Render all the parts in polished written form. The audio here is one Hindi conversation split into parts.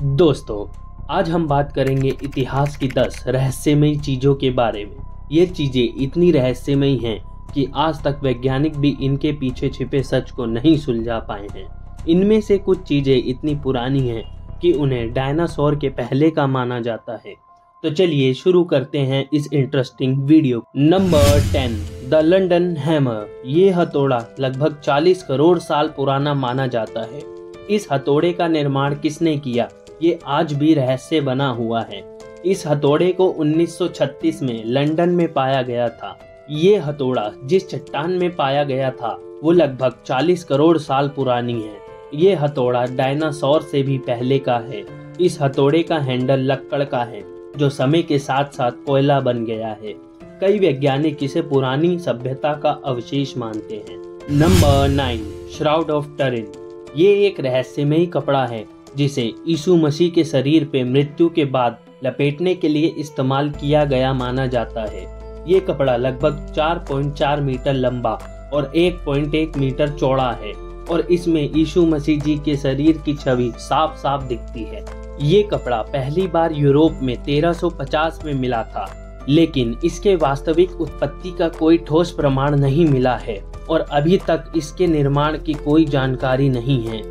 दोस्तों, आज हम बात करेंगे इतिहास की 10 रहस्यमयी चीज़ों के बारे में। ये चीज़ें इतनी रहस्यमयी हैं कि आज तक वैज्ञानिक भी इनके पीछे छिपे सच को नहीं सुलझा पाए हैं। इनमें से कुछ चीज़ें इतनी पुरानी हैं कि उन्हें डायनासोर के पहले का माना जाता है। तो चलिए शुरू करते हैं इस interesting video. Number 10, the London hammer. ये हथौड़ा लगभग 40 करोड़ साल पुराना माना जाता है। इस हथौड़े का निर्माण किसने किया, ये आज भी रहस्य बना हुआ है। इस हथौड़े को 1936 में लंदन में पाया गया था। ये हथौड़ा जिस चट्टान में पाया गया था वो लगभग 40 करोड़ साल पुरानी है। ये हथौड़ा डायनासोर से भी पहले का है। इस हथौड़े का हैंडल लक्कड़ का है जो समय के साथ साथ कोयला बन गया है। कई वैज्ञानिक इसे पुरानी सभ्यता का अवशेष मानते हैं। Number 9, shroud of Turin. ये एक रहस्यमयी कपड़ा है जिसे यीशु मसीह के शरीर पे मृत्यु के बाद लपेटने के लिए इस्तेमाल किया गया माना जाता है। ये कपड़ा लगभग 4.4 मीटर लंबा और 1.1 मीटर चौड़ा है और इसमें यीशु मसीह जी के शरीर की छवि साफ साफ दिखती है। ये कपड़ा पहली बार यूरोप में 1350 में मिला था, लेकिन इसके वास्तविक उत्पत्ति का कोई ठोस प्रमाण नहीं मिला है और अभी तक इसके निर्माण की कोई जानकारी नहीं है।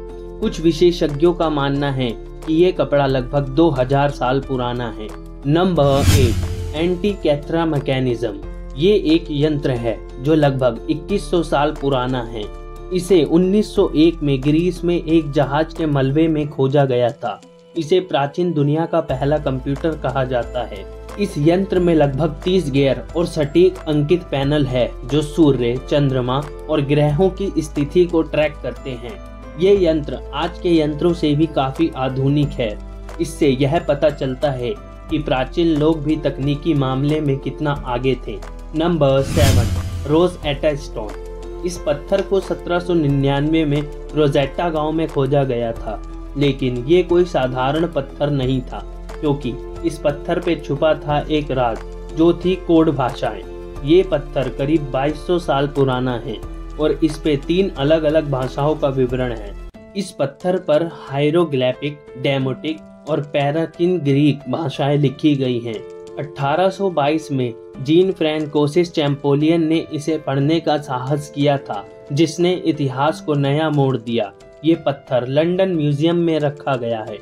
कुछ विशेषज्ञों का मानना है कि ये कपड़ा लगभग 2000 साल पुराना है। Number 8, Antikythera mechanism. ये एक यंत्र है जो लगभग 2100 साल पुराना है। इसे 1901 में ग्रीस में एक जहाज के मलबे में खोजा गया था। इसे प्राचीन दुनिया का पहला कंप्यूटर कहा जाता है। इस यंत्र में लगभग 30 गियर और सटीक अंकित पैनल है जो सूर्य, चंद्रमा और ग्रहों की स्थिति को ट्रैक करते हैं। ये यंत्र आज के यंत्रों से भी काफी आधुनिक है। इससे यह पता चलता है कि प्राचीन लोग भी तकनीकी मामले में कितना आगे थे। Number 7, Rosetta stone. इस पत्थर को 1799 में रोज़ेटा गांव में खोजा गया था, लेकिन ये कोई साधारण पत्थर नहीं था क्योंकि इस पत्थर पे छुपा था एक राज जो थी कोड भाषाएं। ये पत्थर करीब 2200 साल पुराना है और इस पे 3 अलग अलग भाषाओं का विवरण है। इस पत्थर पर हायरोग्लिफिक, डेमोटिक और पैराकिन ग्रीक भाषाएं लिखी गई हैं। 1822 में जीन फ्रांकोइस चैंपोलियन ने इसे पढ़ने का साहस किया था, जिसने इतिहास को नया मोड़ दिया। ये पत्थर लंदन म्यूजियम में रखा गया है।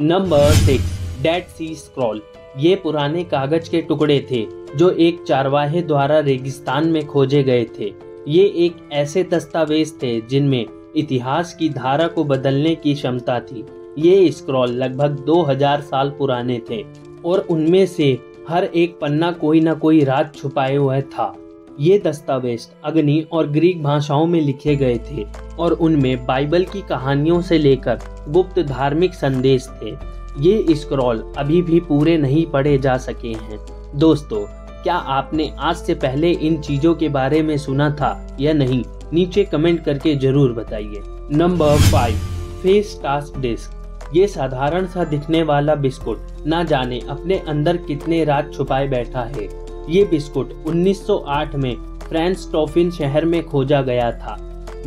नंबर 6, डेड सी स्क्रॉल। ये पुराने कागज के टुकड़े थे जो एक चारवाहे द्वारा रेगिस्तान में खोजे गए थे। ये एक ऐसे दस्तावेज थे जिनमें इतिहास की धारा को बदलने की क्षमता थी। ये स्क्रॉल लगभग 2000 साल पुराने थे और उनमें से हर एक पन्ना कोई न कोई राज छुपाए हुए था। ये दस्तावेज अग्नि और ग्रीक भाषाओं में लिखे गए थे और उनमें बाइबल की कहानियों से लेकर गुप्त धार्मिक संदेश थे। ये स्क्रॉल अभी भी पूरे नहीं पढ़े जा सके हैं। दोस्तों, क्या आपने आज से पहले इन चीजों के बारे में सुना था या नहीं? नीचे कमेंट करके जरूर बताइए। Number 5, face task disk. ये साधारण सा दिखने वाला बिस्कुट ना जाने अपने अंदर कितने राज छुपाए बैठा है। ये बिस्कुट 1908 में फ्रांस टॉफिन शहर में खोजा गया था।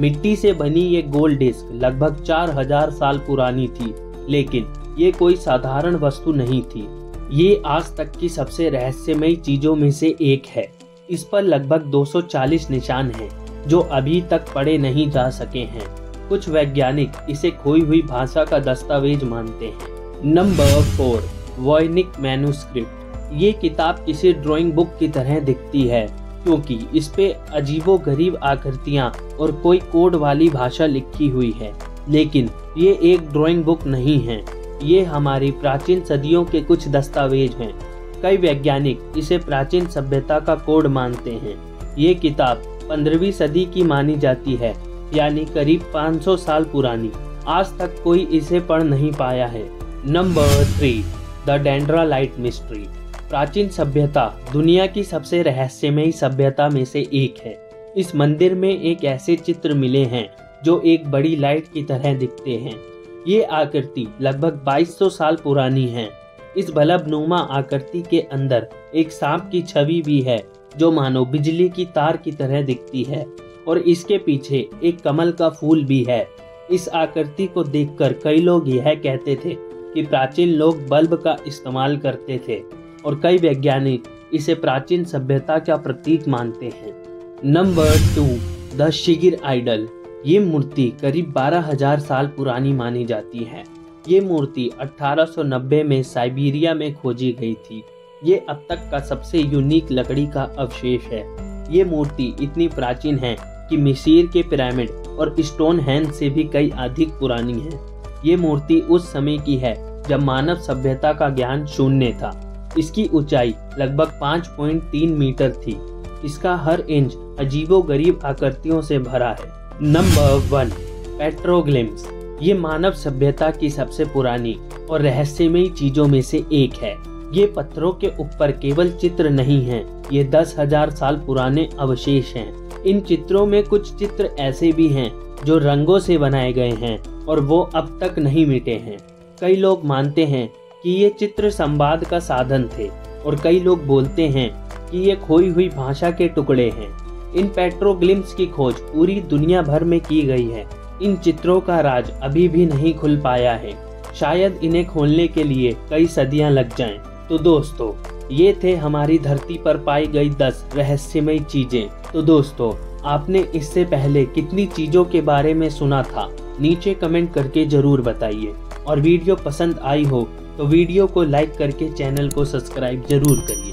मिट्टी से बनी ये गोल डिस्क लगभग 4000 साल पुरानी थी, लेकिन ये कोई साधारण वस्तु नहीं थी। ये आज तक की सबसे रहस्यमयी चीजों में से एक है। इस पर लगभग 240 निशान हैं जो अभी तक पढ़े नहीं जा सके हैं। कुछ वैज्ञानिक इसे खोई हुई भाषा का दस्तावेज मानते हैं। Number 4, Voynich manuscript. ये किताब किसी ड्राइंग बुक की तरह दिखती है क्योंकि इस पे अजीबोगरीब आकृतियां और कोई कोड वाली भाषा लिखी हुई है, लेकिन ये एक ड्राइंग बुक नहीं है। ये हमारी प्राचीन सदियों के कुछ दस्तावेज हैं। कई वैज्ञानिक इसे प्राचीन सभ्यता का कोड मानते हैं। ये किताब 15वीं सदी की मानी जाती है, यानी करीब 500 साल पुरानी। आज तक कोई इसे पढ़ नहीं पाया है। Number 3, the Dendera light mystery. प्राचीन सभ्यता दुनिया की सबसे रहस्यमयी सभ्यता में से एक है। इस मंदिर में एक ऐसे चित्र मिले हैं जो एक बड़ी लाइट की तरह दिखते हैं। ये आकृति लगभग 2200 साल पुरानी है। इस बल्बनुमा आकृति के अंदर एक सांप की छवि भी है जो मानो बिजली की तार की तरह दिखती है और इसके पीछे एक कमल का फूल भी है। इस आकृति को देखकर कई लोग यह कहते थे कि प्राचीन लोग बल्ब का इस्तेमाल करते थे और कई वैज्ञानिक इसे प्राचीन सभ्यता का प्रतीक मानते हैं। Number 2, the Shigir idol. ये मूर्ति करीब 12,000 साल पुरानी मानी जाती है। ये मूर्ति 1890 में साइबेरिया में खोजी गई थी। ये अब तक का सबसे यूनिक लकड़ी का अवशेष है। ये मूर्ति इतनी प्राचीन है कि मिस्र के पिरामिड और स्टोनहेंज से भी कई अधिक पुरानी है। ये मूर्ति उस समय की है जब मानव सभ्यता का ज्ञान शून्य था। इसकी ऊंचाई लगभग 5.3 मीटर थी। इसका हर इंच अजीबोगरीब आकृतियों से भरा है। नंबर 1, पेट्रोग्लिम्स। ये मानव सभ्यता की सबसे पुरानी और रहस्यमयी चीजों में से एक है। ये पत्थरों के ऊपर केवल चित्र नहीं हैं, ये 10,000 साल पुराने अवशेष हैं। इन चित्रों में कुछ चित्र ऐसे भी हैं जो रंगों से बनाए गए हैं और वो अब तक नहीं मिटे हैं। कई लोग मानते हैं कि ये चित्र संवाद का साधन थे और कई लोग बोलते हैं कि ये खोई हुई भाषा के टुकड़े हैं। इन पेट्रोग्लिम्स की खोज पूरी दुनिया भर में की गई है। इन चित्रों का राज अभी भी नहीं खुल पाया है। शायद इन्हें खोलने के लिए कई सदियां लग जाएं। तो दोस्तों, ये थे हमारी धरती पर पाई गई 10 रहस्यमयी चीजें। तो दोस्तों, आपने इससे पहले कितनी चीजों के बारे में सुना था? नीचे कमेंट करके जरूर बताइए। और वीडियो पसंद आई हो तो वीडियो को लाइक करके चैनल को सब्सक्राइब जरूर करिए।